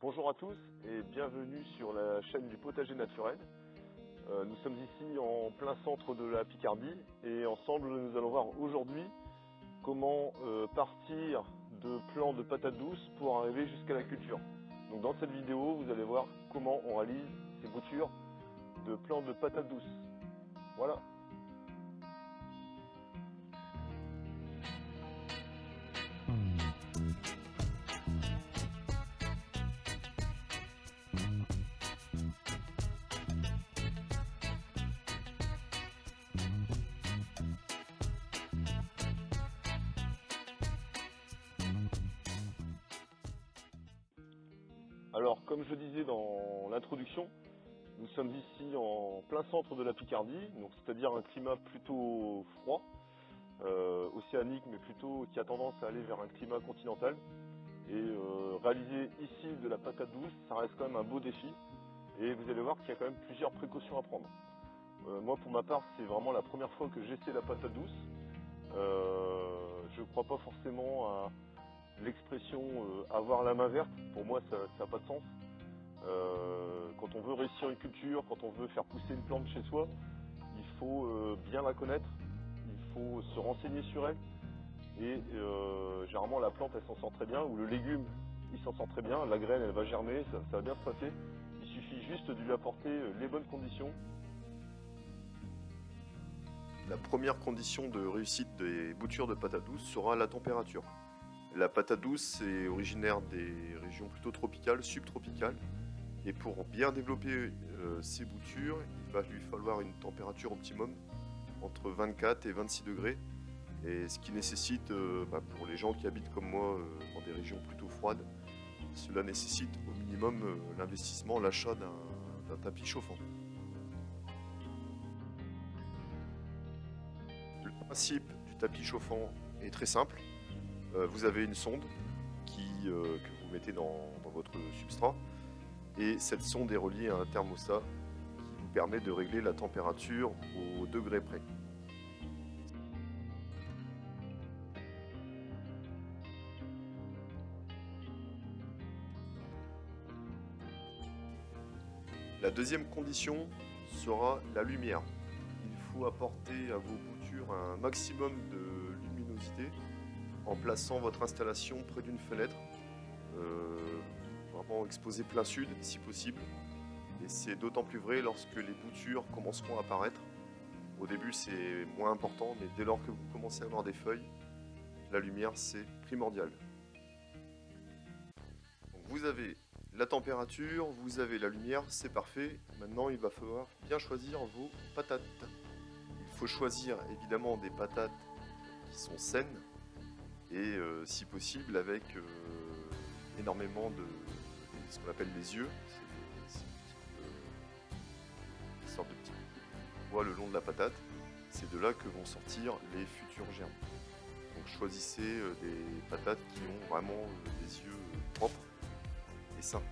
Bonjour à tous et bienvenue sur la chaîne du potager naturel. Nous sommes ici en plein centre de la Picardie et ensemble nous allons voir aujourd'hui comment partir de plants de patates douces pour arriver jusqu'à la culture. Donc dans cette vidéo vous allez voir comment on réalise ces boutures de plants de patates douces. Voilà. Alors comme je disais dans l'introduction, nous sommes ici en plein centre de la Picardie, donc c'est-à-dire un climat plutôt froid, océanique, mais plutôt qui a tendance à aller vers un climat continental. Et réaliser ici de la patate douce, ça reste quand même un beau défi. Et vous allez voir qu'il y a quand même plusieurs précautions à prendre. Moi pour ma part, c'est vraiment la première fois que j'essaie la patate douce. Je ne crois pas forcément à l'expression avoir la main verte. Pour moi ça n'a pas de sens. Quand on veut réussir une culture, quand on veut faire pousser une plante chez soi, il faut bien la connaître, il faut se renseigner sur elle. Et généralement la plante elle s'en sort très bien, ou le légume il s'en sort très bien, la graine elle va germer, ça va bien se passer. Il suffit juste de lui apporter les bonnes conditions. La première condition de réussite des boutures de patates douces sera la température. La patate douce est originaire des régions plutôt tropicales, subtropicales. Et pour bien développer ces boutures, il va lui falloir une température optimum entre 24 et 26 degrés. Et ce qui nécessite, pour les gens qui habitent comme moi dans des régions plutôt froides, cela nécessite au minimum l'investissement, l'achat d'un tapis chauffant. Le principe du tapis chauffant est très simple. Vous avez une sonde que vous mettez dans votre substrat. Et cette sonde est reliée à un thermostat qui vous permet de régler la température au degré près. La deuxième condition sera la lumière. Il faut apporter à vos boutures un maximum de luminosité en plaçant votre installation près d'une fenêtre, vraiment exposée plein sud si possible. Et c'est d'autant plus vrai lorsque les boutures commenceront à apparaître. Au début c'est moins important, mais dès lors que vous commencez à avoir des feuilles, la lumière c'est primordial. Donc vous avez la température, vous avez la lumière, c'est parfait. Maintenant il va falloir bien choisir vos patates. Il faut choisir évidemment des patates qui sont saines et si possible avec énormément de ce qu'on appelle les yeux. C'est une sorte de petits poids le long de la patate. C'est de là que vont sortir les futurs germes. Donc choisissez des patates qui ont vraiment des yeux propres et sains.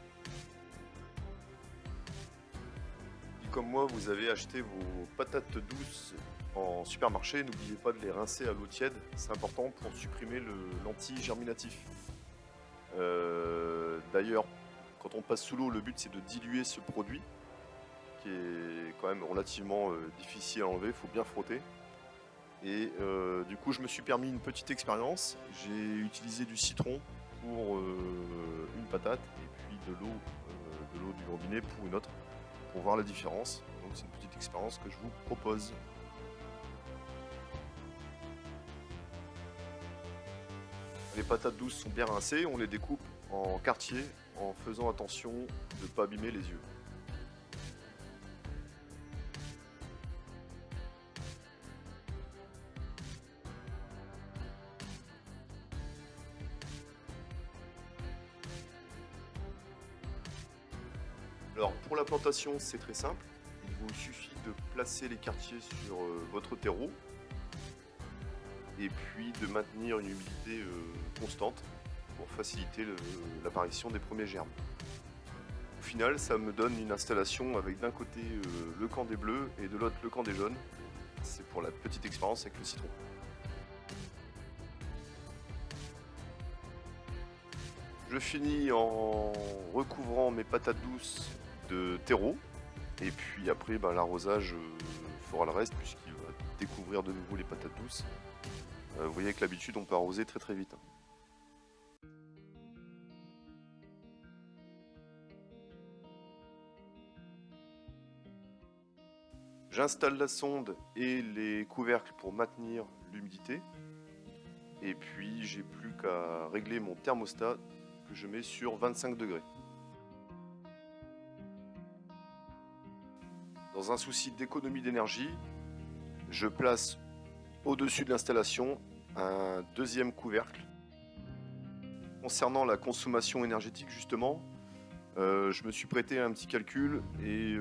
Si comme moi vous avez acheté vos patates douces en supermarché, n'oubliez pas de les rincer à l'eau tiède, c'est important pour supprimer l'anti-germinatif. D'ailleurs, quand on passe sous l'eau, le but c'est de diluer ce produit qui est quand même relativement difficile à enlever, il faut bien frotter. Et du coup je me suis permis une petite expérience, j'ai utilisé du citron pour une patate et puis de l'eau du robinet pour une autre, pour voir la différence. Donc c'est une petite expérience que je vous propose. Les patates douces sont bien rincées, on les découpe en quartiers en faisant attention de ne pas abîmer les yeux. Alors pour la plantation c'est très simple, il vous suffit de placer les quartiers sur votre terreau et puis de maintenir une humidité constante pour faciliter l'apparition des premiers germes. Au final ça me donne une installation avec d'un côté le camp des bleus et de l'autre le camp des jaunes. C'est pour la petite expérience avec le citron. Je finis en recouvrant mes patates douces de terreau. Et puis après, l'arrosage fera le reste puisqu'il va découvrir de nouveau les patates douces. Vous voyez que l'habitude, on peut arroser très très vite. J'installe la sonde et les couvercles pour maintenir l'humidité. Et puis j'ai plus qu'à régler mon thermostat que je mets sur 25 degrés. Dans un souci d'économie d'énergie, je place au-dessus de l'installation un deuxième couvercle. Concernant la consommation énergétique justement, je me suis prêté à un petit calcul et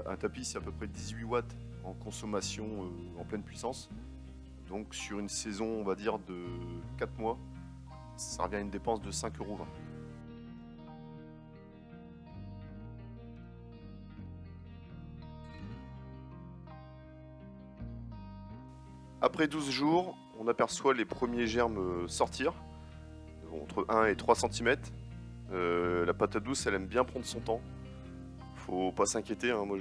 un tapis c'est à peu près 18 watts en consommation en pleine puissance. Donc sur une saison on va dire de 4 mois, ça revient à une dépense de 5,20 €. Après 12 jours, on aperçoit les premiers germes sortir, entre 1 et 3 cm. La patate douce, elle aime bien prendre son temps. Faut pas s'inquiéter, hein, moi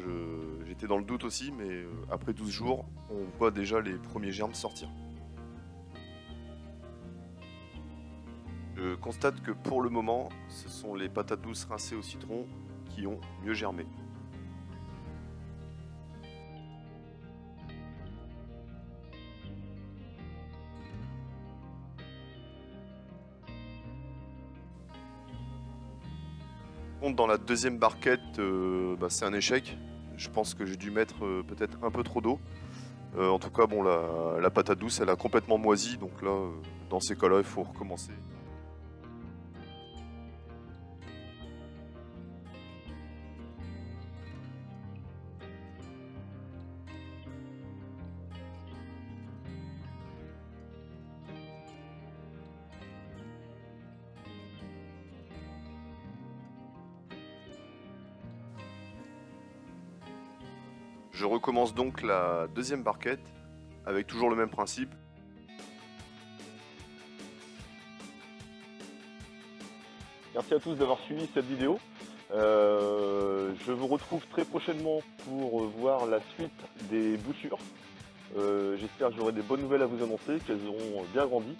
j'étais dans le doute aussi, mais après 12 jours, on voit déjà les premiers germes sortir. Je constate que pour le moment, ce sont les patates douces rincées au citron qui ont mieux germé. Dans la deuxième barquette, c'est un échec. Je pense que j'ai dû mettre peut-être un peu trop d'eau. En tout cas, bon, la patate douce, elle a complètement moisi, donc là, dans ces cas-là, il faut recommencer. Je recommence donc la deuxième barquette avec toujours le même principe. Merci à tous d'avoir suivi cette vidéo. Je vous retrouve très prochainement pour voir la suite des boutures. J'espère que j'aurai des bonnes nouvelles à vous annoncer, qu'elles auront bien grandi.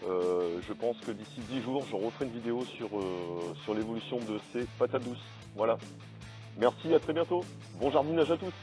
Je pense que d'ici 10 jours, je referai une vidéo sur l'évolution de ces patates douces. Voilà. Merci, à très bientôt. Bon jardinage à tous.